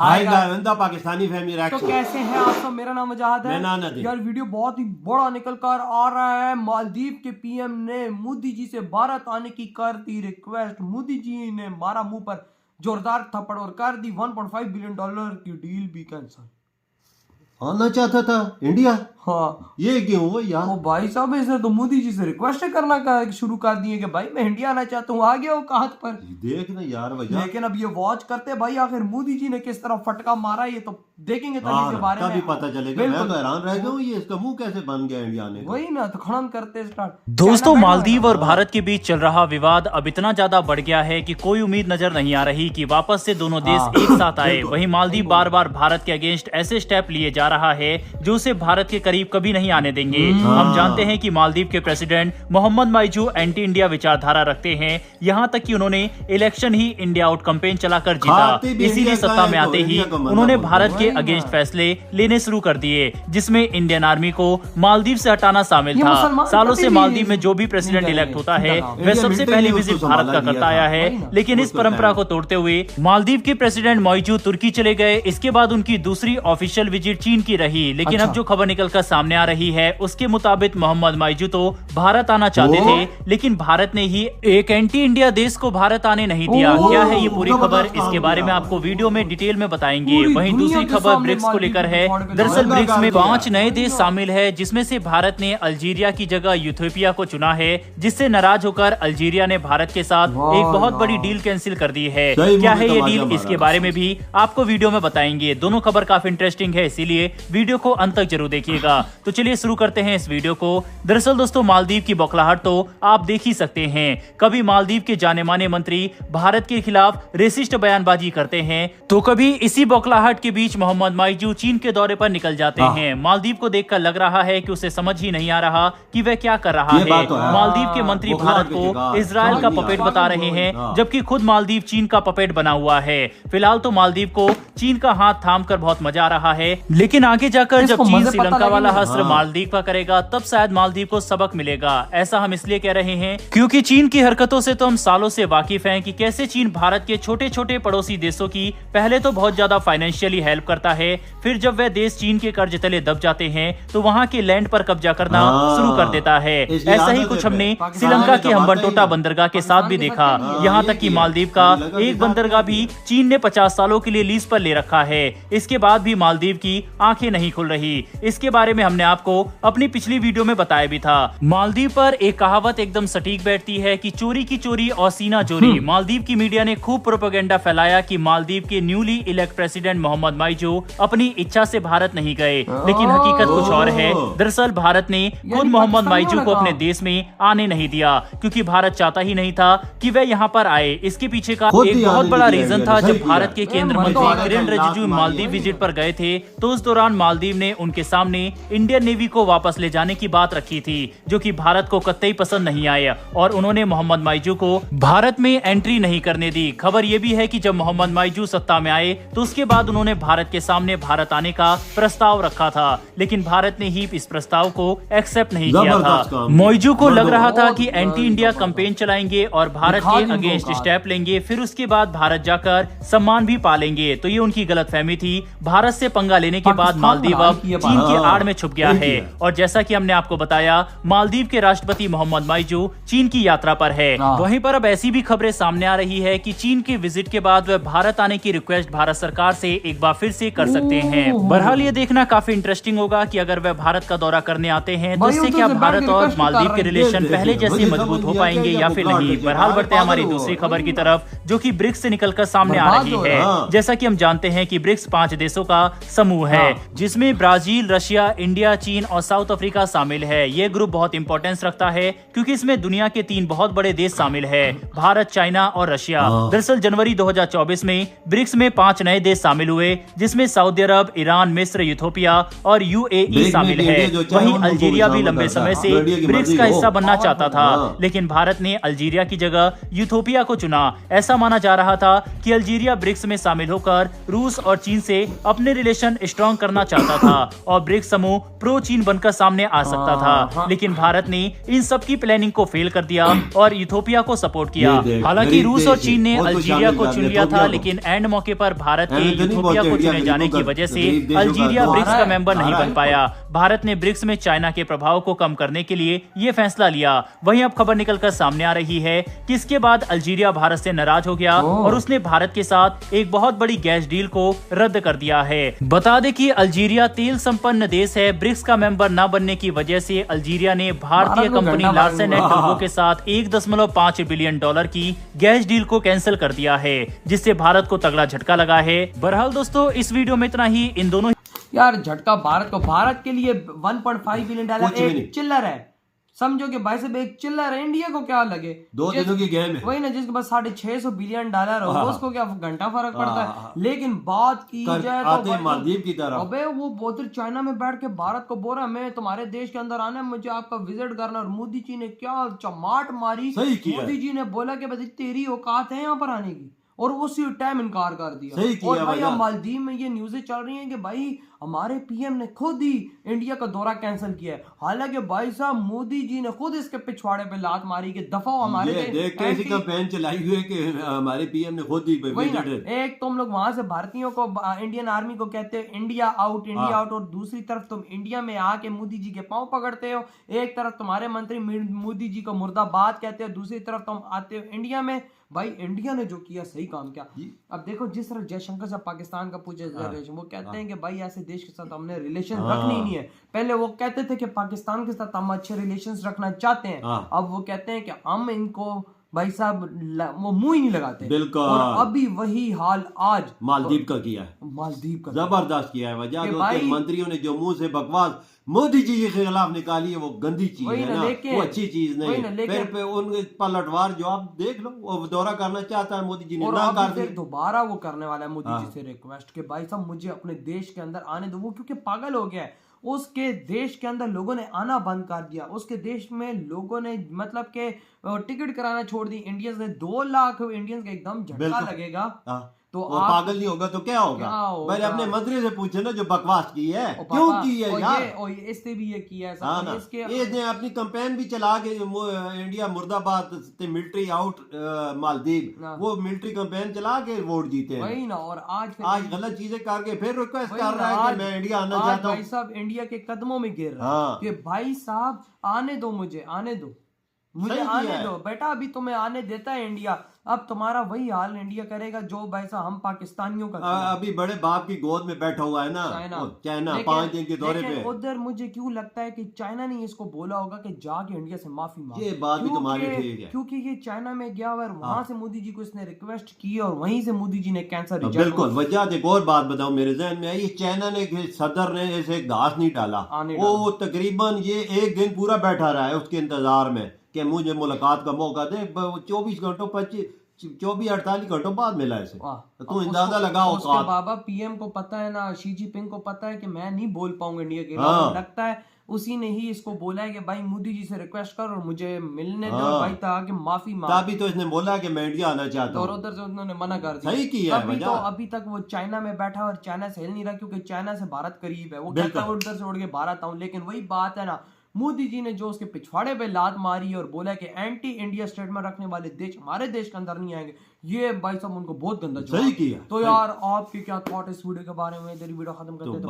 Hi guys, Pakistani family तो reaction. कैसे हैं आप सब। मेरा नाम मुजाहिद है। यार वीडियो बहुत ही बड़ा निकल कर आ रहा है। मालदीव के पीएम ने मोदी जी से भारत आने की कर दी रिक्वेस्ट। मोदी जी ने मारा मुंह पर जोरदार थप्पड़ और कर दी $1.5 बिलियन की डील भी कैंसिल। आना चाहता था इंडिया, हाँ ये क्यों हुआ यार? वो भाई साहब इसने तो मोदी जी से रिक्वेस्ट करना शुरू कर दिए कि भाई मैं इंडिया आना चाहता हूँ। आ गया वो कहां पर देख ना यार भैया। लेकिन अब ये वॉच करते भाई आखिर मोदी जी ने किस तरह फटका मारा, ये तो देखेंगे तभी इसके बारे में तभी पता चलेगा। मैं तो हैरान रह गया हूँ, ये इसका मुंह कैसे बन गया इंडिया ने। वही ना, तो खनन करते स्टार्ट। दोस्तों, मालदीव और भारत के बीच चल रहा विवाद अब इतना ज्यादा बढ़ गया है कि कोई उम्मीद नजर नहीं आ रही कि वापस से दोनों देश एक साथ आए। वहीं मालदीव बार बार भारत के अगेंस्ट ऐसे स्टेप लिए जा रहा है जो उसे भारत के करीब कभी नहीं आने देंगे। हम जानते हैं कि मालदीव के प्रेसिडेंट मोहम्मद माइजू एंटी इंडिया विचारधारा रखते हैं। यहाँ तक कि उन्होंने इलेक्शन ही इंडिया आउट कैंपेन चलाकर जीता। इसीलिए सत्ता में आते ही उन्होंने भारत के अगेंस्ट फैसले लेने शुरू कर दिए, जिसमें इंडियन आर्मी को मालदीव से हटाना शामिल था। सालों से मालदीव में जो भी प्रेसिडेंट इलेक्ट होता है वह सबसे पहली विजिट भारत का करता आया है। लेकिन इस परंपरा को तोड़ते हुए मालदीव के प्रेसिडेंट माइजू तुर्की चले गए। इसके बाद उनकी दूसरी ऑफिशियल विजिट चीन की रही। लेकिन अब जो खबर निकलकर सामने आ रही है उसके मुताबिक मोहम्मद माइजू तो भारत आना चाहते थे, लेकिन भारत ने ही एक एंटी इंडिया देश को भारत आने नहीं दिया। क्या है ये पूरी खबर, इसके बारे में आपको वीडियो में डिटेल में बताएंगे। वहीं दूसरी खबर ब्रिक्स को लेकर है। दरअसल ब्रिक्स में 5 नए देश शामिल है, जिसमें से भारत ने अल्जीरिया की जगह यूथोपिया को चुना है, जिससे नाराज होकर अल्जीरिया ने भारत के साथ एक बहुत बड़ी डील कैंसिल कर दी है। क्या है ये डील, इसके बारे में भी आपको वीडियो में बताएंगे। दोनों खबर काफी इंटरेस्टिंग है, इसीलिए वीडियो को अंत तक जरूर देखिएगा। तो चलिए शुरू करते हैं इस वीडियो को। दरअसल दोस्तों, मालदीव की बौखलाहट तो आप देख ही सकते हैं। कभी मालदीव के जाने माने मंत्री भारत के खिलाफ रेसिस्ट बयानबाजी करते हैं, तो कभी इसी बौखलाहट के बीच मोहम्मद माइजू चीन के दौरे पर निकल जाते हैं। मालदीव को देखकर लग रहा है कि उसे समझ ही नहीं आ रहा कि वह क्या कर रहा है। मालदीव के मंत्री भारत को इजराइल का पपेट बता रहे हैं, जबकि खुद मालदीव चीन का पपेट बना हुआ है। फिलहाल तो मालदीव को चीन का हाथ थाम कर बहुत मजा आ रहा है, लेकिन आगे जाकर जब चीन श्रीलंका वाला हश्र मालदीव का करेगा तब शायद मालदीव को सबक मिलेगा। ऐसा हम इसलिए कह रहे हैं क्योंकि चीन की हरकतों से तो हम सालों से वाकिफ हैं कि कैसे चीन भारत के छोटे छोटे पड़ोसी देशों की पहले तो बहुत ज्यादा फाइनेंशियली हेल्प करता है, फिर जब वह देश चीन के कर्ज तले दब जाते हैं तो वहाँ के लैंड पर कब्जा करना शुरू कर देता है। ऐसा ही कुछ हमने श्रीलंका के हम्बनटोटा बंदरगाह के साथ भी देखा। यहाँ तक कि मालदीव का एक बंदरगाह भी चीन ने 50 सालों के लिए लीज पर ले रखा है। इसके बाद भी मालदीव की आंखें नहीं खुल रही। इसके बारे में हमने आपको अपनी पिछली वीडियो में बताया भी था। मालदीव पर एक कहावत एकदम सटीक बैठती है कि चोरी की चोरी और सीना चोरी। मालदीव की मीडिया ने खूब प्रोपेगेंडा फैलाया कि मालदीव के न्यूली इलेक्ट प्रेसिडेंट मोहम्मद माइजू अपनी इच्छा से भारत नहीं गए, लेकिन हकीकत कुछ और है। दरअसल भारत ने खुद मोहम्मद माइजू को अपने देश में आने नहीं दिया, क्योंकि भारत चाहता ही नहीं था कि वह यहाँ पर आए। इसके पीछे का एक बहुत बड़ा रीजन था। जब भारत के केंद्र मंत्री किरेन रिजिजू मालदीव विजिट पर गए थे तो उस दौरान मालदीव ने उनके सामने इंडियन नेवी को वापस ले जाने की बात रखी थी, जो कि भारत को कतई पसंद नहीं आया और उन्होंने मोहम्मद माइजू को भारत में एंट्री नहीं करने दी। खबर यह भी है कि जब मोहम्मद माइजू सत्ता में आए तो उसके बाद उन्होंने भारत के सामने भारत आने का प्रस्ताव रखा था, लेकिन भारत ने ही इस प्रस्ताव को एक्सेप्ट नहीं किया था। माइजू को लग रहा था कि एंटी इंडिया कैंपेन चलाएंगे और भारत के अगेंस्ट स्टेप लेंगे, फिर उसके बाद भारत जाकर सम्मान भी पालेंगे। तो ये उनकी गलतफहमी थी। भारत से पंगा लेने के बाद मालदीव अब चीन की आड़ में छुप गया है। और जैसा कि हमने आपको बताया, मालदीव के राष्ट्रपति मोहम्मद माइजू चीन की यात्रा पर है। वहीं पर अब ऐसी भी खबरें सामने आ रही है कि चीन के विजिट के बाद वह भारत आने की रिक्वेस्ट भारत सरकार से एक बार फिर से कर सकते हैं। बहरहाल ये देखना काफी इंटरेस्टिंग होगा कि अगर वह भारत का दौरा करने आते हैं तो इससे क्या भारत और मालदीव के रिलेशन पहले जैसे मजबूत हो पाएंगे या फिर नहीं। बहरहाल बढ़ते हैं हमारी दूसरी खबर की तरफ, जो कि ब्रिक्स से निकलकर सामने आ रही है। जैसा कि हम जानते हैं कि ब्रिक्स 5 देशों का समूह है, जिसमें ब्राजील, रशिया, इंडिया, चीन और साउथ अफ्रीका शामिल है। ये ग्रुप बहुत इंपॉर्टेंस रखता है क्योंकि इसमें दुनिया के 3 बहुत बड़े देश शामिल है, भारत, चाइना और रशिया। दरअसल जनवरी 2024 में ब्रिक्स में 5 नए देश शामिल हुए, जिसमें सऊदी अरब, ईरान, मिस्र, यूथोपिया और यूएई शामिल है। वहीं अल्जीरिया भी लंबे समय से ब्रिक्स का हिस्सा बनना चाहता था, लेकिन भारत ने अल्जीरिया की जगह यूथोपिया को चुना। ऐसा माना जा रहा था कि अल्जीरिया ब्रिक्स में शामिल होकर रूस और चीन से अपने रिलेशन स्ट्रॉन्ग करना चाहता था और ब्रिक्स समूह प्रो चीन बनकर सामने आ सकता था, लेकिन भारत ने इन सब की प्लानिंग को फेल कर दिया और इथोपिया को सपोर्ट किया। हालांकि रूस और चीन ने अल्जीरिया को चुन लिया था, लेकिन एंड मौके पर भारत के इथोपिया को चुने जाने की वजह से अल्जीरिया ब्रिक्स का मेंबर नहीं बन पाया। भारत ने ब्रिक्स में चाइना के प्रभाव को कम करने के लिए ये फैसला लिया। वहीं अब खबर निकलकर सामने आ रही है कि इसके बाद अल्जीरिया भारत से नाराज हो गया और उसने भारत के साथ एक बहुत बड़ी गैस डील को रद्द कर दिया है। बता दें कि अल्जीरिया तेल संपन्न देश है। ब्रिक्स का मेंबर न बनने की वजह से अल्जीरिया ने भारतीय कंपनी लार्सन एंड टुब्रो के साथ 1.5 बिलियन डॉलर की गैस डील को कैंसिल कर दिया है, जिससे भारत को तगड़ा झटका लगा है। बहरहाल दोस्तों, इस वीडियो में इतना ही। इन दोनों यार झटका भारत के लिए 1.5 बिलियन डॉलर एक चिल्लर है, समझो कि भाई साहब एक चिल्लर है। इंडिया को क्या लगे, 2 दिनों की गेम है, वही ना, जिसके पास 650 बिलियन डॉलर हो उसको क्या घंटा फर्क पड़ता है। लेकिन बात की जाए तो मालदीव की तरह, अबे वो बोतल चाइना में बैठ के भारत को बोल रहा मैं तुम्हारे देश के अंदर आना है, मुझे आपका विजिट करना। और मोदी जी ने क्या चमाट मारी। मोदी जी ने बोला कि भाई तेरी औकात है यहाँ पर आने की, और उसी टाइम इनकार कर दिया। और भाई अब मालदीव में ये न्यूज़ें चल रही हैं कि भाई हमारे पीएम ने खुद ही इंडिया का दौरा कैंसिल किया है। हालांकि भाई साहब मोदी जी ने खुद इसके पिछवाड़े पे लात मारी कि दफा हमारे देख के ऐसी कैंपेन चलाई हुई है कि हमारे पीएम ने खुद ही एक तुम लोग वहां से भारतीयों को, इंडियन आर्मी को कहते हो इंडिया आउट इंडिया आउट, और दूसरी तरफ तुम इंडिया में आके मोदी जी के पांव पकड़ते हो। एक तरफ तुम्हारे मंत्री मोदी जी को मुर्दाबाद कहते हो, दूसरी तरफ तुम आते हो इंडिया में। भाई इंडिया ने जो किया सही काम किया। अब देखो जिस तरह जयशंकर साहब पाकिस्तान का पूछे, वो कहते हैं कि भाई ऐसे देश के साथ हमने रिलेशन रखनी नहीं है। पहले वो कहते थे कि पाकिस्तान के साथ हम अच्छे रिलेशंस रखना चाहते हैं, अब वो कहते हैं कि हम इनको भाई साहब वो मुंह ही नहीं लगाते। बिल्कुल। और अभी वही हाल आज मालदीव का किया है, मालदीव का जबरदस्त किया है। वजह मंत्रियों ने जो मुंह से बकवास मोदी जी के खिलाफ निकाली है वो गंदी चीज है ना, वो अच्छी चीज नहीं। फिर पे उनके पलटवार जो आप देख लो, वो दौरा करना चाहता है मोदी जी ने, ना कर दिया। दोबारा वो करने वाला है मोदी जी से रिक्वेस्ट के भाई साहब मुझे अपने देश के अंदर आने दो। वो क्योंकि पागल हो गया है, उसके देश के अंदर लोगों ने आना बंद कर दिया। उसके देश में लोगों ने मतलब के टिकट कराना छोड़ दी। इंडियंस ने 2 लाख इंडियंस का एकदम झटका लगेगा। तो वो पागल नहीं होगा तो क्या होगा? भाई अपने मंत्री से पूछे ना जो बकवास की है, क्यों की है यार? इससे भी ये किया है, इसने अपनी कैंपेन भी चला के इंडिया मुर्दाबाद मिलिट्री आउट मालदीव, वो मिलिट्री कैंपेन चला के वोट जीते हैं। वही ना, और आज गलत चीजें करके फिर रिक्वेस्ट कर रहा है कि मैं इंडिया आना चाहता हूँ। भाई साहब इंडिया के कदमों में गिर रहा है कि भाई साहब आने दो, मुझे आने दो बेटा, अभी तुम्हें आने देता है इंडिया। अब तुम्हारा वही हाल इंडिया करेगा जो भाई साहब हम पाकिस्तानियों का अभी बड़े बाप की गोद में बैठा हुआ है ना चाइना 5 दिन के दौरे पे। उधर मुझे क्यों लगता है कि चाइना ने इसको बोला होगा कि जाके इंडिया से माफी मांग। ये बात भी तुम्हारी ठीक है, क्योंकि ये चाइना में गया और वहां से मोदी जी को इसने रिक्वेस्ट की और वहीं से मोदी जी ने कैंसर रिजेक्ट। बिल्कुल। वजह एक और बात बताऊं मेरे जहन में आई, चाइना ने सदर ने ऐसे घास नहीं डाला, वो तकरीबन ये 1 दिन पूरा बैठा रहा है उसके इंतजार में कि मुझे मुलाकात का मौका दे। 24 घंटों 24-48 घंटों बाद मिला इसे, तो अंदाजा लगाओ। उसके बाबा पीएम को पता है ना, शी जिनपिंग को पता है कि मैं नहीं बोल पाऊंगा इंडिया के, लगता है उसी ने ही इसको बोला है कि भाई मोदी जी से रिक्वेस्ट कर और मुझे मिलने दो भाई, ताकि माफी मांग। तभी तो इसने बोला कि मैं इंडिया आना चाहता हूं, और उधर से उन्होंने मना कर दिया। सही किया है। तो अभी तक वो चाइना में बैठा और चाइना से हिल नहीं रहा, क्योंकि चाइना से भारत करीब है। वो कहता है उधर से उड़ के भारत आऊं, लेकिन वही बात है ना, मोदी जी ने जो उसके पिछवाड़े पे लात मारी और बोला कि एंटी इंडिया स्टेटमेंट रखने वाले देश हमारे देश के अंदर नहीं आएंगे, ये भाई साहब उनको बहुत गंदा जवाब। सही किया। तो यार आपके क्या थॉट इस वीडियो के बारे में? तेरी वीडियो खत्म करते हैं।